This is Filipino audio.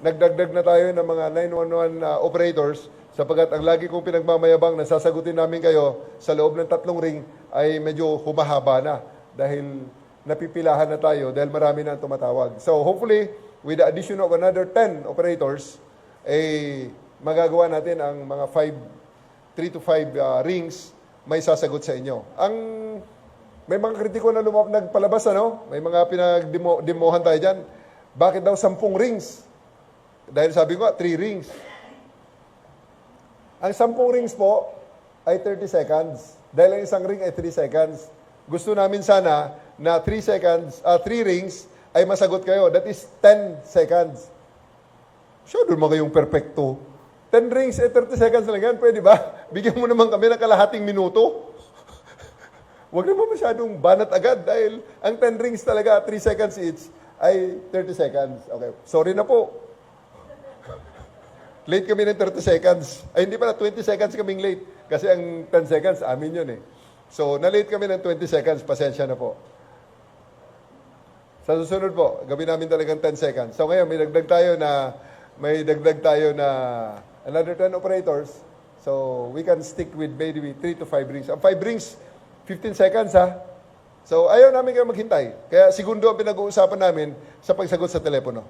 nagdagdag na tayo ng mga 911 operators sapagkat ang lagi kong pinagmamayabang na sasagutin namin kayo sa loob ng 3 ring ay medyo humahaba na dahil napipilahan na tayo dahil marami na ang tumatawag. So hopefully, with the addition of another 10 operators, magagawa natin ang mga 3 to 5 rings may sasagot sa inyo. May mga kritiko na nagpalabas, ano? May mga pinagdemohan tayo dyan. Bakit daw 10 rings? Dahil sabi ko, 3 rings. Ang 10 rings po ay 30 seconds. Dahil ang isang ring ay 3 seconds. Gusto namin sana na 3 rings ay masagot kayo. That is 10 seconds. Sure, doon mo kayong perfecto. 10 rings, 30 seconds lang yan. Pwede ba? Bigyan mo naman kami ng kalahating minuto. Huwag naman masyadong banat agad dahil ang 10 rings talaga, 3 seconds each, ay 30 seconds. Okay, sorry na po. Late kami ng 30 seconds. Ay, hindi pala, 20 seconds kaming late. Kasi ang 10 seconds, amin yun eh. So, na-late kami ng 20 seconds. Pasensya na po. Sa susunod po, gawin namin talagang 10 seconds. So, ngayon, may dagdag tayo na another 10 operators. So, we can stick with maybe 3 to 5 rings. Ang 5 rings, 15 seconds ha. So, ayaw namin kayo maghintay. Kaya segundo ang pinag-uusapan namin sa pagsagot sa telepono.